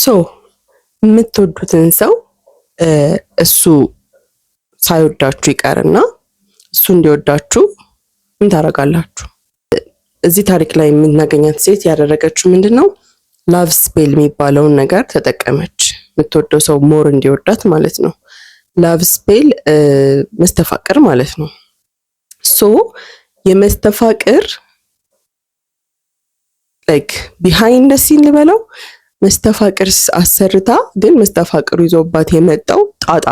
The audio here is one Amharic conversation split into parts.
ሶ የምትወዱትን ሰው እሱ ሳይወዳችሁ ይቀርና እሱ እንዲወዳችሁ ምን ታደርጋላችሁ? እዚህ ታሪክ ላይ የምናገኛት ሴት ያደረገችው ምንድነው? ላቭ ስፔል የሚባለውን ነገር ተጠቀመች። የምትወደው ሰው ሞር እንዲወዳት ማለት ነው። ላቭ ስፔል መስተፋቅር ማለት ነው። ሶ የመስተፋቅር ላይክ ቢሃይንድ ሲን ልበለው መስተፋቅር አሰርታ ግን መስተፋቅሩ ይዞባት የመጣው ጣጣ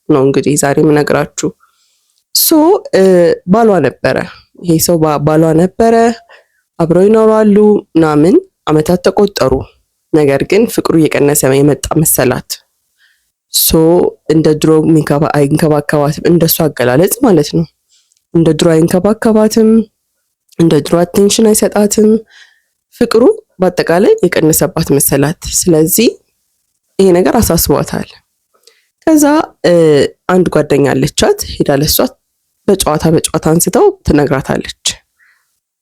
ነው። እንግዲህ ዛሬ የምነግራችሁ ሶ ባሏ ነበረ። ይሄ ሰው ባሏ ነበረ። አብረው ይኖራሉ ምናምን አመታት ተቆጠሩ። ነገር ግን ፍቅሩ እየቀነሰ የመጣ መሰላት። ሶ እንደ ድሮ አይንከባከባትም፣ እንደሱ አገላለጽ ማለት ነው። እንደ ድሮ አይንከባከባትም፣ እንደ ድሮ አቴንሽን አይሰጣትም። ፍቅሩ በአጠቃላይ የቀነሰባት መሰላት። ስለዚህ ይሄ ነገር አሳስቧታል። ከዛ አንድ ጓደኛ አለቻት። ሄዳ ለሷ በጨዋታ አንስተው ትነግራታለች።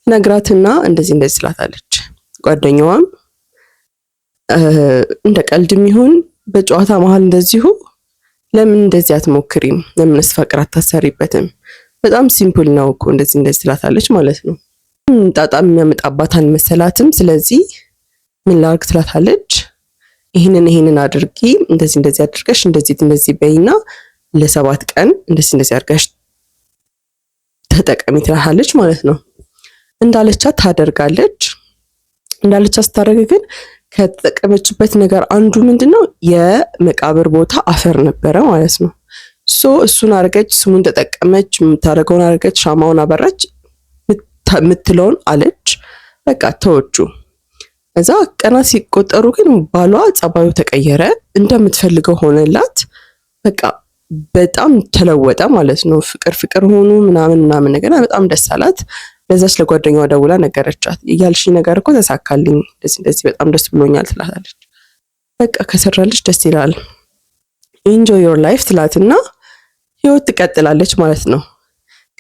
ነግራትና እንደዚህ ትላታለች። ጓደኛዋም እንደ ቀልድም ይሁን በጨዋታ መሀል እንደዚሁ ለምን እንደዚህ አትሞክሪም? ለምን ፍቅር አታሰሪበትም? በጣም ሲምፕል ነው እኮ እንደዚህ ትላታለች ማለት ነው። ጣጣም የሚያመጣባት አልመሰላትም። ስለዚህ ምን ላድርግ ትላታለች። ይሄንን አድርጊ፣ እንደዚህ አድርገሽ እንደዚህ በይና ለ7 ቀን እንደዚህ አድርገሽ ተጠቀሚ ትላታለች ማለት ነው። እንዳለቻት ታደርጋለች። እንዳለቻት ስታደርግ ግን ከተጠቀመችበት ነገር አንዱ ምንድነው? የመቃብር ቦታ አፈር ነበረ ማለት ነው። ሶ እሱን አርገች፣ ስሙን ተጠቀመች፣ የምታደርገውን አርገች፣ ሻማውን አበራች፣ ምትለውን አለች። በቃ ተወቹ። እዛ ቀናት ሲቆጠሩ ግን ባሏ ጸባዩ ተቀየረ፣ እንደምትፈልገው ሆነላት። በቃ በጣም ተለወጠ ማለት ነው። ፍቅር ሆኑ ምናምን ነገር በጣም ደስ አላት። ለዛች ለጓደኛዋ ደውላ ነገረቻት። ያልሽኝ ነገር እኮ ተሳካልኝ፣ እንደዚህ በጣም ደስ ብሎኛል ትላታለች። በቃ ከሰራልሽ ደስ ይላል፣ ኢንጆይ ዮር ላይፍ ትላትና ህይወት ትቀጥላለች ማለት ነው።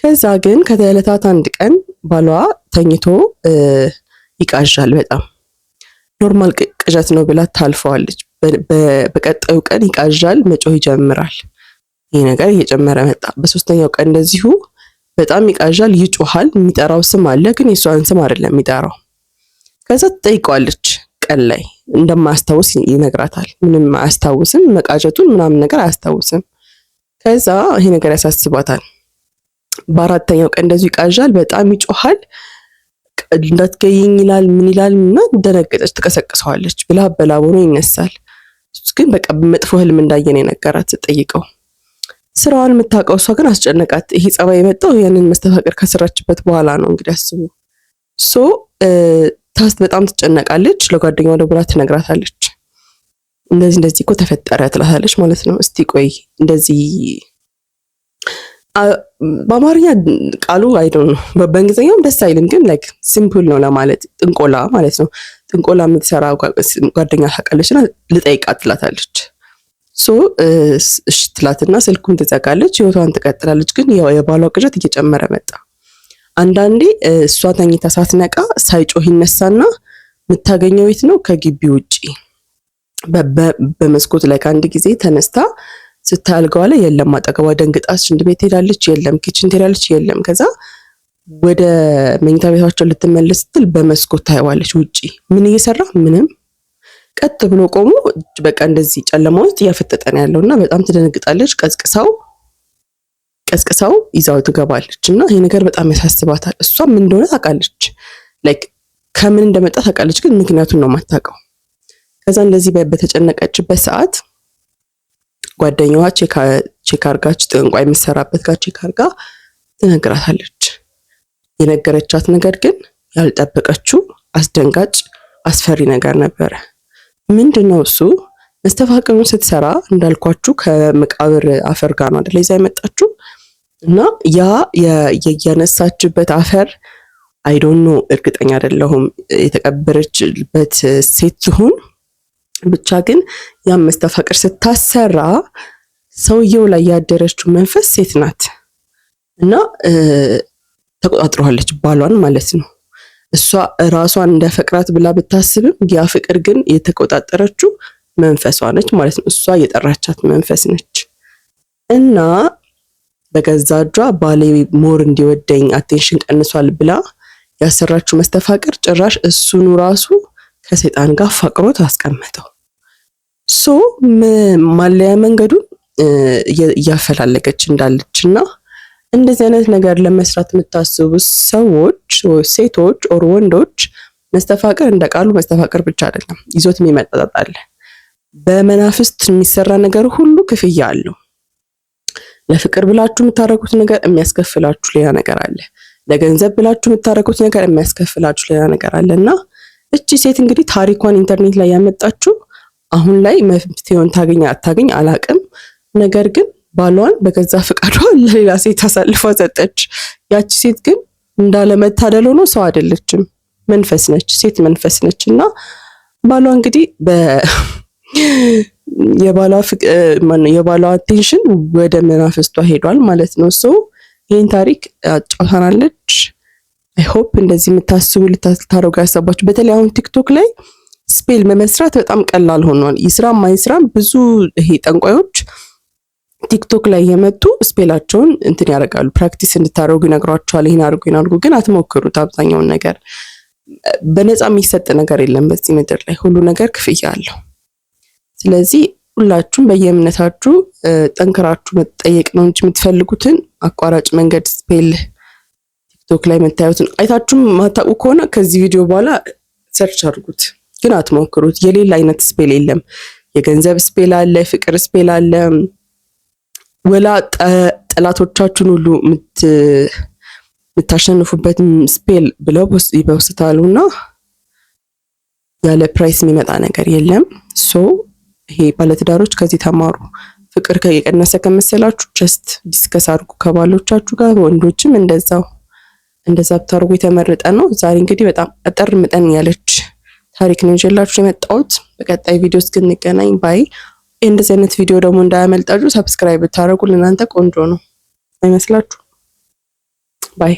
ከዛ ግን ከዕለታት አንድ ቀን ባሏ ተኝቶ ይቃዣል። በጣም ኖርማል ቅዠት ነው ብላ ታልፈዋለች። በቀጣዩ ቀን ይቃዣል፣ መጮህ ይጀምራል። ይሄ ነገር እየጨመረ መጣ። በሶስተኛው ቀን እንደዚሁ በጣም ይቃዣል፣ ይጮሃል። የሚጠራው ስም አለ ግን የሷን ስም አይደለም የሚጠራው። ከዛ ትጠይቀዋለች። ቀን ላይ እንደማያስታውስ ይነግራታል። ምንም አያስታውስም፣ መቃዠቱን ምናምን ነገር አያስታውስም። ከዛ ይሄ ነገር ያሳስባታል። በአራተኛው ቀን እንደዚሁ ይቃዣል፣ በጣም ይጮሃል፣ እንዳትገይኝ ይላል፣ ምን ይላል እና ደነገጠች፣ ትቀሰቅሰዋለች። ብላ በላብ ሆኖ ይነሳል። ግን በቃ መጥፎ ህልም እንዳየነ የነገራት ስትጠይቀው ስራዋን የምታውቀው እሷ ግን አስጨነቃት። ይሄ ጸባይ የመጣው ያንን መስተፋቅር ከሰራችበት በኋላ ነው። እንግዲህ አስቡ። ሶ በጣም ትጨነቃለች። ለጓደኛዋ ደውላ ትነግራታለች። እንደዚህ እኮ ተፈጠረ ትላታለች ማለት ነው። እስቲ ቆይ እንደዚህ በአማርኛ ቃሉ አይዶን ነው፣ በእንግሊዝኛውም ደስ አይልም፣ ግን ላይክ ሲምፕል ነው ለማለት ጥንቆላ ማለት ነው። ጥንቆላ የምትሰራ ጓደኛ ታውቃለችና ልጠይቃት ትላታለች። ሶ እሺ ትላትና ስልኩን ትዘጋለች፣ ህይወቷን ትቀጥላለች። ግን ያው የባሏ ቅዠት እየጨመረ መጣ። አንዳንዴ እሷ ተኝታ ሳትነቃ ሳይጮህ ይነሳና የምታገኘው የት ነው? ከግቢ ውጪ በመስኮት ላይ ከአንድ ጊዜ ተነስታ ስታልገዋ ላይ የለም። አጠገቧ ደንግጣ ሽንት ቤት ትሄዳለች፣ የለም። ኪችን ትሄዳለች፣ የለም። ከዛ ወደ መኝታ ቤታቸው ልትመለስ ስትል በመስኮት ታየዋለች። ውጪ ምን እየሰራ? ምንም። ቀጥ ብሎ ቆሞ በቃ እንደዚህ ጨለማ ውስጥ እያፈጠጠ ነው ያለውና በጣም ትደነግጣለች። ቀስቅሳው ይዛው ትገባለች እና ይሄ ነገር በጣም ያሳስባታል። እሷ ምን እንደሆነ ታውቃለች፣ ላይክ ከምን እንደመጣ ታውቃለች፣ ግን ምክንያቱን ነው የማታውቀው። ከዛ እንደዚህ በተጨነቀችበት ሰዓት ጓደኛዋ ቼክ አርጋች፣ ጥንቋይ የምትሰራበት ጋር ቼክ አርጋ ትነግራታለች። የነገረቻት ነገር ግን ያልጠበቀችው አስደንጋጭ አስፈሪ ነገር ነበረ። ምንድነው እሱ? መስተፋቅሩን ስትሰራ እንዳልኳችሁ ከመቃብር አፈር ጋር ነው አይደል ይዛ የመጣችው እና ያ ያነሳችበት አፈር አይ ዶንት ኖ እርግጠኛ አይደለሁም የተቀበረችበት ሴት ሲሆን ብቻ ግን ያ መስተፋቅር ስታሰራ ሰውየው ላይ ያደረችው መንፈስ ሴት ናት እና ተቆጣጥሯለች ባሏን ማለት ነው። እሷ ራሷን እንደፈቅራት ብላ ብታስብም ያ ፍቅር ግን የተቆጣጠረችው መንፈሷ ነች ማለት ነው። እሷ የጠራቻት መንፈስ ነች እና በገዛ እጇ ባሌ ሞር እንዲወደኝ አቴንሽን ቀንሷል ብላ ያሰራችው መስተፋቅር ጭራሽ እሱኑ ራሱ ከሰይጣን ጋር ፈቅሮት አስቀመጠው። ሶ ማለያ መንገዱን እያፈላለገች እንዳለችና እንደዚህ አይነት ነገር ለመስራት የምታስቡ ሰዎች ሴቶች ኦር ወንዶች መስተፋቅር እንደ ቃሉ መስተፋቅር ብቻ አይደለም፣ ይዞት የሚመጣ አለ። በመናፍስት የሚሰራ ነገር ሁሉ ክፍያ አለው። ለፍቅር ብላችሁ የምታረጉት ነገር የሚያስከፍላችሁ ሌላ ነገር አለ። ለገንዘብ ብላችሁ የምታረጉት ነገር የሚያስከፍላችሁ ሌላ ነገር አለና እቺ ሴት እንግዲህ ታሪኳን ኢንተርኔት ላይ ያመጣችው አሁን ላይ መፍትሄውን ታገኝ አታገኝ አላቅም። ነገር ግን ባሏን በገዛ ፍቃዷ ለሌላ ሴት አሳልፋ ሰጠች። ያቺ ሴት ግን እንዳለመታደል ሆኖ ሰው አይደለችም፣ መንፈስ ነች፣ ሴት መንፈስ ነች። እና ባሏ እንግዲህ የባሏ አቴንሽን ወደ መናፍስቷ ሄዷል ማለት ነው። ሶ ይህን ታሪክ አጫውታናለች። አይ ሆፕ እንደዚህ የምታስቡ ልታረጉ ያሰባችሁ። በተለይ አሁን ቲክቶክ ላይ ስፔል መመስራት በጣም ቀላል ሆኗል። ይስራም አይስራም ብዙ ይሄ ጠንቋዮች ቲክቶክ ላይ የመጡ ስፔላቸውን እንትን ያደርጋሉ፣ ፕራክቲስ እንድታደርጉ ይነግሯቸዋል። ይሄን አድርጉ ግን አትሞክሩት። አብዛኛውን ነገር በነፃ የሚሰጥ ነገር የለም በዚህ ምድር ላይ፣ ሁሉ ነገር ክፍያ አለው። ስለዚህ ሁላችሁም በየእምነታችሁ ጠንክራችሁ መጠየቅ ነው እንጂ የምትፈልጉትን አቋራጭ መንገድ ስፔል ቲክቶክ ላይ የምታዩትን አይታችሁም ማታውቁ ከሆነ ከዚህ ቪዲዮ በኋላ ሰርች አድርጉት፣ ግን አትሞክሩት። የሌላ አይነት ስፔል የለም። የገንዘብ ስፔል አለ፣ ፍቅር ስፔል አለ፣ ወላ ጠላቶቻችሁን ሁሉ የምታሸንፉበት ስፔል ብለው ይበውስታሉና ያለ ፕራይስ የሚመጣ ነገር የለም። ሶ ይሄ ባለትዳሮች ከዚህ ተማሩ። ፍቅር የቀነሰ ከመሰላችሁ ጀስት ዲስከስ አድርጉ ከባሎቻችሁ ጋር። ወንዶችም እንደዛ ብታርጉ የተመረጠ ነው። ዛሬ እንግዲህ በጣም አጠር ምጠን ያለች ታሪክ ነው ይዤላችሁ የመጣሁት። በቀጣይ ቪዲዮ እስክንገናኝ ባይ። እንደዚህ አይነት ቪዲዮ ደግሞ እንዳያመልጣችሁ ሰብስክራይብ ብታደርጉ ለእናንተ ቆንጆ ነው አይመስላችሁ? ባይ